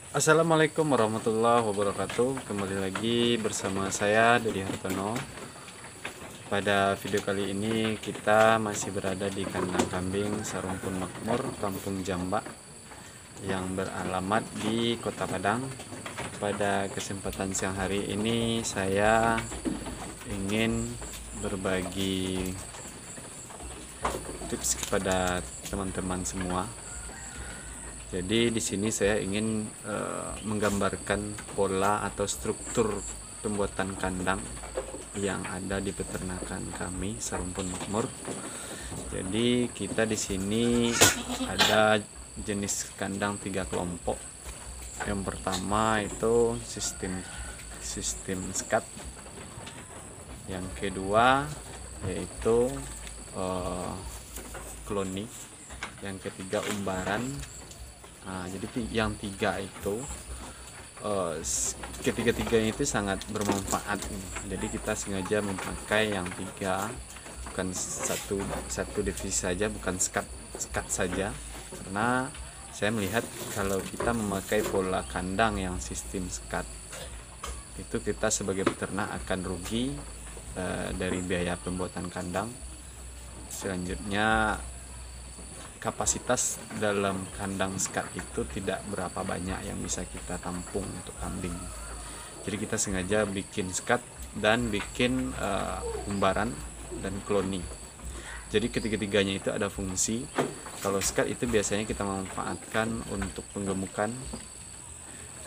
Assalamualaikum warahmatullahi wabarakatuh. Kembali lagi bersama saya Dodi Hartono. Pada video kali ini kita masih berada di kandang kambing Sarumpun Makmur, Kampung Jambak yang beralamat di Kota Padang. Pada kesempatan siang hari ini saya ingin berbagi tips kepada teman-teman semua. Jadi di sini saya ingin menggambarkan pola atau struktur pembuatan kandang yang ada di peternakan kami Sarumpun Makmur. Jadi kita di sini ada jenis kandang 3 kelompok. Yang pertama itu sistem skat. Yang kedua yaitu kloni. Yang ketiga umbaran. Nah, jadi yang tiga itu ketiga-tiganya itu sangat bermanfaat. Jadi kita sengaja memakai yang tiga, bukan satu divisi saja, bukan skat saja, karena saya melihat kalau kita memakai pola kandang yang sistem skat itu kita sebagai peternak akan rugi dari biaya pembuatan kandang. Selanjutnya kapasitas dalam kandang skat itu tidak berapa banyak yang bisa kita tampung untuk kambing. Jadi kita sengaja bikin skat dan bikin umbaran dan kloni. Jadi ketiga-tiganya itu ada fungsi. Kalau skat itu biasanya kita manfaatkan untuk penggemukan.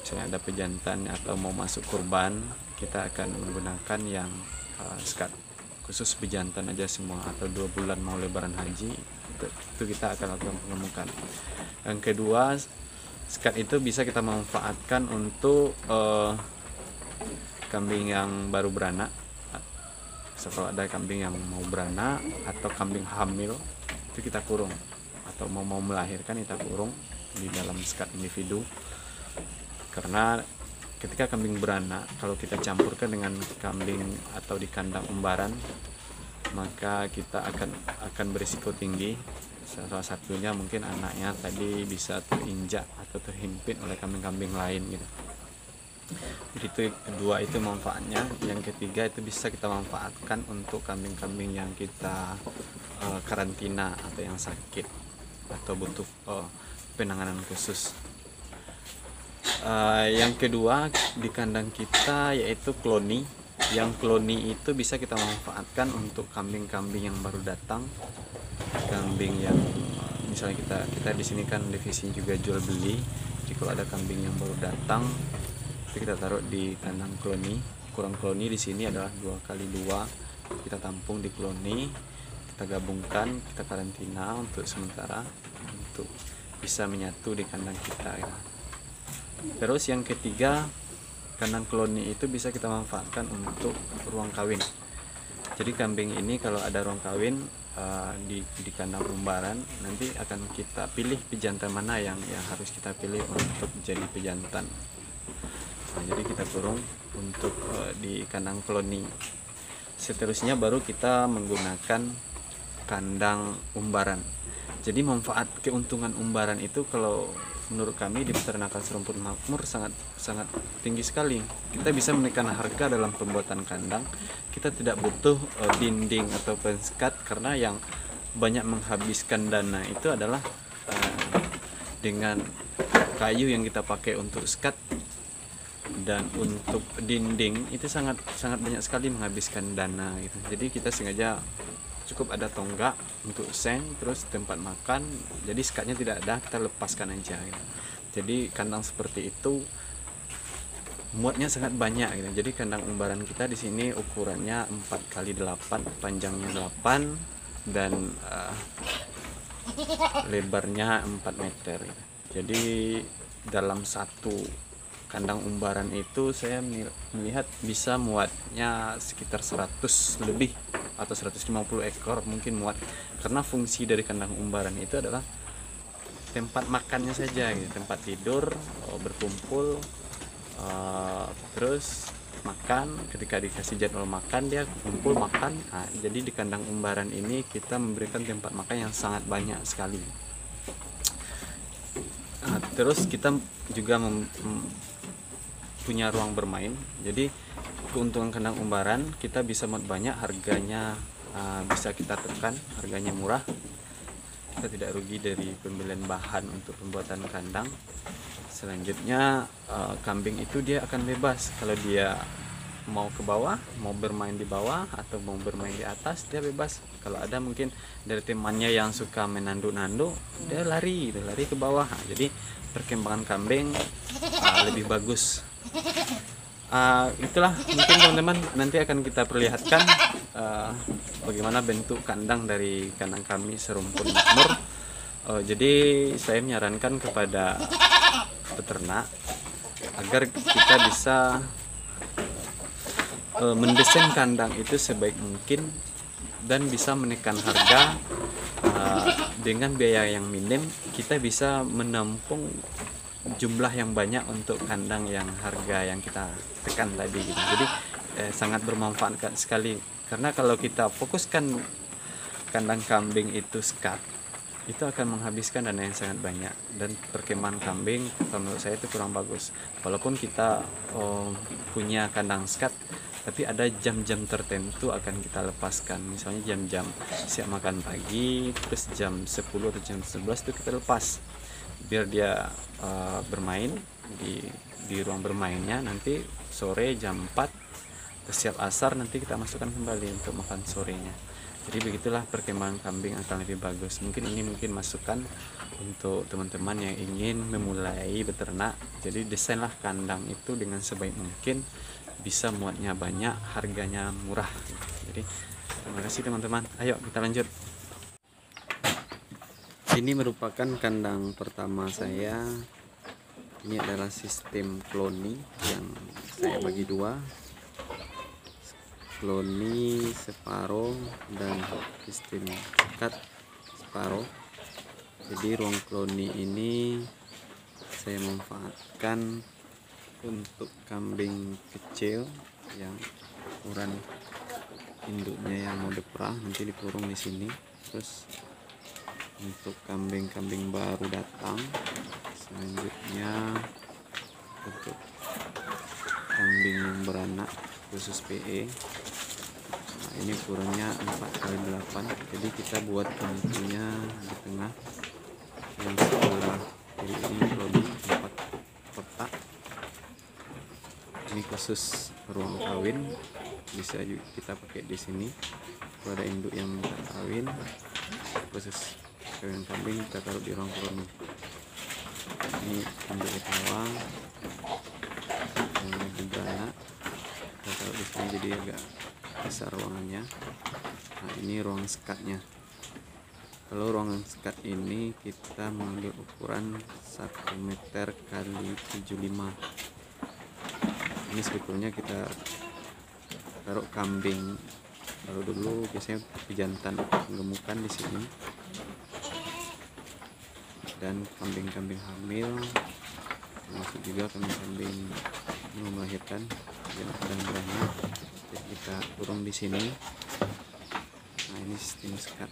Misalnya ada pejantan atau mau masuk kurban, kita akan menggunakan yang skat. Khusus pejantan aja semua, atau 2 bulan mau lebaran haji, itu kita akan lakukan pengemukan. Yang kedua, skat itu bisa kita manfaatkan untuk kambing yang baru beranak. Kalau ada kambing yang mau beranak atau kambing hamil, itu kita kurung, atau mau melahirkan kita kurung di dalam skat individu. Karena ketika kambing beranak, kalau kita campurkan dengan kambing atau di kandang umbaran, maka kita akan berisiko tinggi. Salah satunya mungkin anaknya tadi bisa terinjak atau terhimpit oleh kambing-kambing lain gitu. Jadi itu kedua itu manfaatnya. Yang ketiga itu bisa kita manfaatkan untuk kambing-kambing yang kita karantina atau yang sakit atau butuh penanganan khusus. Yang kedua di kandang kita yaitu kloni. Yang kloni itu bisa kita manfaatkan untuk kambing-kambing yang baru datang, kambing yang misalnya kita di sini kan divisi juga jual beli. Jadi kalau ada kambing yang baru datang, itu kita taruh di kandang kloni. Ukuran kloni di sini adalah 2x2. Kita tampung di kloni, kita gabungkan, kita karantina untuk sementara untuk bisa menyatu di kandang kita ya. Terus yang ketiga, kandang kloni itu bisa kita manfaatkan untuk ruang kawin. Jadi kambing ini kalau ada ruang kawin di kandang umbaran, nanti akan kita pilih pejantan mana yang harus kita pilih untuk jadi pejantan. Nah, jadi kita kurung untuk di kandang kloni. Seterusnya baru kita menggunakan kandang umbaran. Jadi manfaat keuntungan umbaran itu kalau menurut kami di peternakan Sarumpun Makmur sangat tinggi sekali. Kita bisa menekan harga dalam pembuatan kandang. Kita tidak butuh dinding atau penskat, karena yang banyak menghabiskan dana itu adalah dengan kayu yang kita pakai untuk skat dan untuk dinding itu sangat banyak sekali menghabiskan dana gitu. Jadi kita sengaja cukup ada tonggak untuk seng, terus tempat makan, jadi skatnya tidak ada, kita lepaskan aja gitu. Jadi kandang seperti itu muatnya sangat banyak gitu. Jadi kandang umbaran kita di sini ukurannya 4x8, panjangnya 8 dan lebarnya 4 meter gitu. Jadi dalam satu kandang umbaran itu saya melihat bisa muatnya sekitar 100 lebih atau 150 ekor mungkin muat, karena fungsi dari kandang umbaran itu adalah tempat makannya saja gitu, tempat tidur, berkumpul, terus makan. Ketika dikasih jadwal makan dia kumpul makan. Nah, jadi di kandang umbaran ini kita memberikan tempat makan yang sangat banyak sekali. Terus kita juga punya ruang bermain. Jadi keuntungan kandang umbaran, kita bisa muat banyak, harganya bisa kita tekan, harganya murah, kita tidak rugi dari pembelian bahan untuk pembuatan kandang. Selanjutnya kambing itu dia akan bebas, kalau dia mau ke bawah, mau bermain di bawah atau mau bermain di atas, dia bebas. Kalau ada mungkin dari temannya yang suka menanduk-nanduk, dia lari ke bawah. Jadi perkembangan kambing lebih bagus. Itulah mungkin teman-teman, nanti akan kita perlihatkan bagaimana bentuk kandang dari kandang kami serumpun makmur. Jadi saya menyarankan kepada peternak agar kita bisa mendesain kandang itu sebaik mungkin dan bisa menekan harga dengan biaya yang minim. Kita bisa menampung jumlah yang banyak untuk kandang yang harga yang kita tekan tadi gitu. Jadi sangat bermanfaat sekali, karena kalau kita fokuskan kandang kambing itu skat, itu akan menghabiskan dana yang sangat banyak, dan perkembangan kambing menurut saya itu kurang bagus. Walaupun kita punya kandang skat, tapi ada jam-jam tertentu akan kita lepaskan. Misalnya jam-jam siap makan pagi, terus jam 10 atau jam 11 itu kita lepas biar dia bermain di ruang bermainnya. Nanti sore jam 4 siap asar, nanti kita masukkan kembali untuk makan sorenya. Jadi begitulah perkembangan kambing akan lebih bagus. Mungkin masukan untuk teman-teman yang ingin memulai beternak. Jadi desainlah kandang itu dengan sebaik mungkin, bisa muatnya banyak, harganya murah. Jadi terima kasih teman-teman. Ayo kita lanjut. Ini merupakan kandang pertama saya. Ini adalah sistem kloni yang saya bagi dua, kloni separuh dan sistem sekat separuh. Jadi ruang kloni ini saya manfaatkan untuk kambing kecil yang ukuran induknya yang mode perah, nanti dikurung di sini. Terus untuk kambing-kambing baru datang, selanjutnya untuk kambing yang beranak khusus PE. Nah, ini ukurannya 4x8, jadi kita buat pintunya di tengah yang sebelah kiri ini kloni 4 kotak. Ini khusus ruang kawin, bisa kita pakai di sini. Kalau ada induk yang minta kawin, khusus kawin kambing, kita taruh di ruang kloni. Ini induk ketawang yang lagi beranak, kita taruh di sini, jadi agak besar ruangannya. Nah, ini ruang sekatnya. Kalau ruangan sekat ini kita mengambil ukuran 1 meter kali 75. Ini sebetulnya kita taruh kambing. Kalau dulu biasanya jantan gemukan di sini, dan kambing-kambing hamil, termasuk juga kambing-kambing yang melahirkan yang sedang beranak, jadi kita kurung di sini. Nah, ini sistem sekat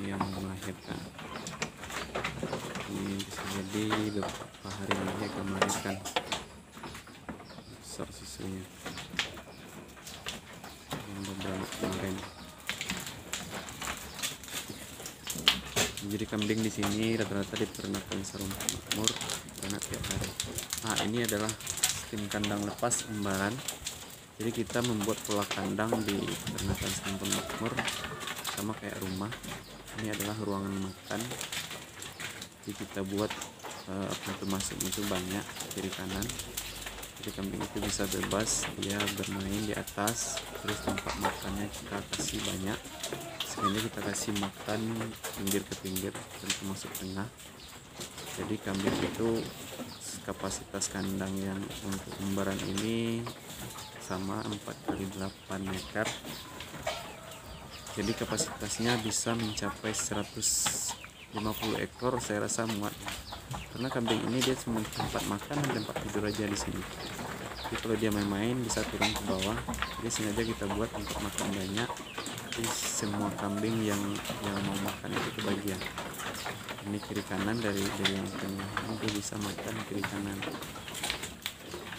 yang melahirkan. Ini bisa jadi beberapa hari lagi akan melahirkan, besar susunya yang beberapa kemarin. Jadi kambing di sini rata-rata di peternakan serumpun makmur beranak tiap hari. Nah, ini adalah sistem kandang lepas umbaran. Jadi kita membuat pola kandang di peternakan serumpun makmur sama kayak rumah. Ini adalah ruangan makan. Jadi kita buat pintu masuknya itu banyak kiri kanan. Jadi kambing itu bisa bebas, dia bermain di atas. Terus tempat makannya kita kasih banyak. Sebenarnya kita kasih makan pinggir ke pinggir dan termasuk tengah. Jadi kambing itu kapasitas kandang yang untuk umbaran ini sama 4x8 meter. Jadi kapasitasnya bisa mencapai 150 ekor, saya rasa muat. Karena kambing ini dia cuma tempat makan dan tempat tidur aja di sini. Jadi kalau dia main-main bisa turun ke bawah. Jadi sengaja kita buat untuk makan banyak. Jadi semua kambing yang mau makan itu kebagian. Ini kiri kanan dari yang tengah ini dia bisa makan kiri kanan.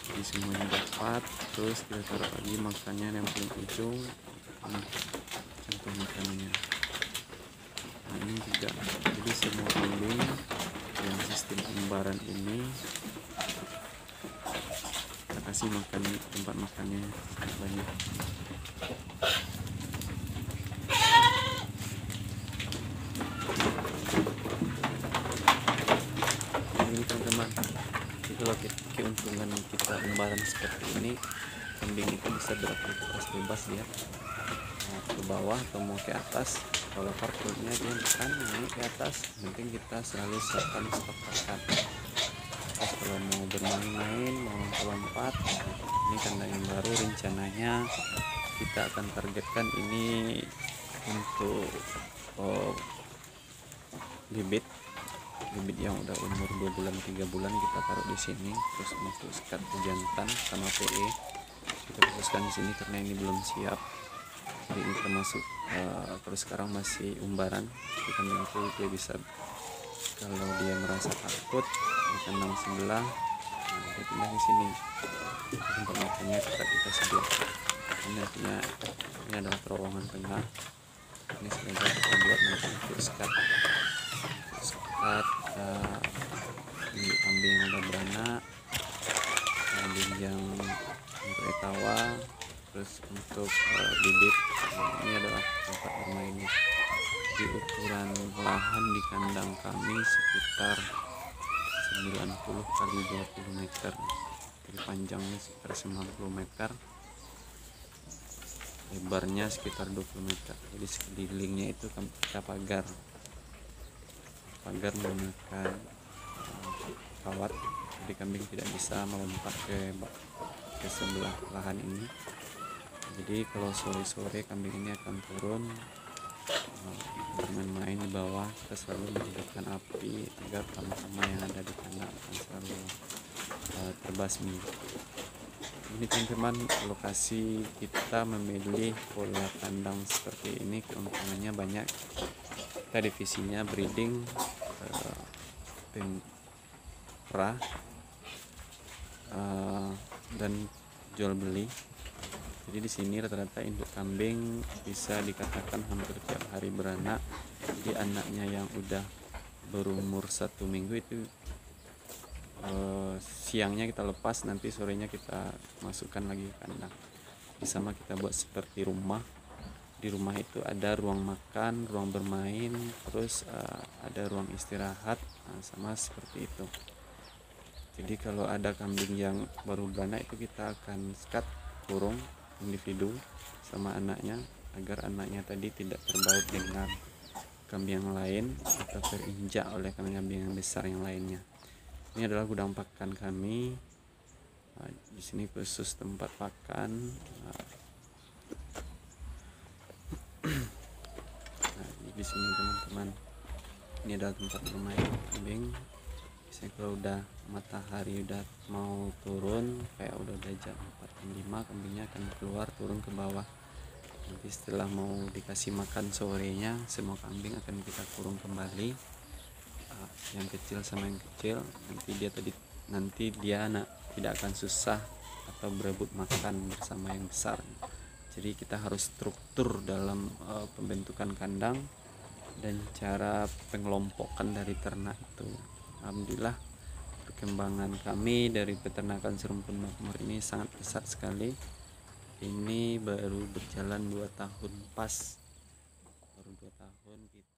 Jadi semuanya dapat. Terus kita taruh lagi makannya yang paling ujung. Nah, contoh makanannya. Nah ini juga, jadi semua kambing yang sistem umbaran ini kita kasih makan tempat makannya sangat banyak. Ini teman-teman, kalau keuntungan kita umbaran seperti ini, kambing itu bisa beraktivitas bebas dia ke bawah atau mau ke atas. Kalau parkurnya dia makan naik ke atas, penting kita selalu siapkan stok pakan. Terus kalau mau bermain-main, mau lompat, ini kandang yang baru rencananya kita akan targetkan ini untuk bibit yang udah umur 2 bulan 3 bulan kita taruh di sini. Terus untuk sekat jantan sama PE kita fokuskan di sini karena ini belum siap. Jadi ini termasuk terus sekarang masih umbaran di kandang itu. Dia bisa, kalau dia merasa takut di kandang sebelah, dia pindah di sini. Tempat makannya kita sediakan. Ini artinya ini adalah terowongan tengah. Ini sengaja kita buat nanti untuk sekat kambing yang udah beranak, kambing yang untuk etawa, terus untuk bibit. Ini adalah tempat bermainnya. Di ukuran lahan di kandang kami sekitar 90 kali 20 meter. Jadi panjangnya sekitar 90 meter, lebarnya sekitar 20 meter. Jadi sekelilingnya itu kita pagar menggunakan kawat, jadi kambing tidak bisa melompat ke sebelah lahan ini. Jadi kalau sore-sore kambing ini akan turun bermain-main di bawah. Kita selalu menghidupkan api agar hama-hama yang ada di kandang akan selalu terbasmi. Ini teman-teman, lokasi kita memilih pola kandang seperti ini keuntungannya banyak. Kita divisinya breeding, perah, dan jual beli. Jadi di sini rata-rata induk kambing bisa dikatakan hampir tiap hari beranak. Jadi anaknya yang udah berumur 1 minggu itu siangnya kita lepas, nanti sorenya kita masukkan lagi ke kandang. Sama kita buat seperti rumah. Di rumah itu ada ruang makan, ruang bermain, terus ada ruang istirahat, sama seperti itu. Jadi kalau ada kambing yang baru beranak itu kita akan sekat kurung individu sama anaknya, agar anaknya tadi tidak terbaut dengan kambing yang lain atau terinjak oleh kambing yang besar yang lainnya. Ini adalah gudang pakan kami. Di sini khusus tempat pakan. Di sini teman-teman, ini adalah tempat bermain kambing. Biasanya kalau udah matahari udah mau turun, kayak udah jam 4:05, kambingnya akan keluar turun ke bawah. Nanti setelah mau dikasih makan sorenya, semua kambing akan kita kurung kembali, yang kecil sama yang kecil. Nanti dia tidak akan susah atau berebut makan bersama yang besar. Jadi kita harus struktur dalam pembentukan kandang dan cara pengelompokan dari ternak itu. Alhamdulillah perkembangan kami dari peternakan serumpun makmur ini sangat pesat sekali. Ini baru berjalan 2 tahun pas, baru 2 tahun kita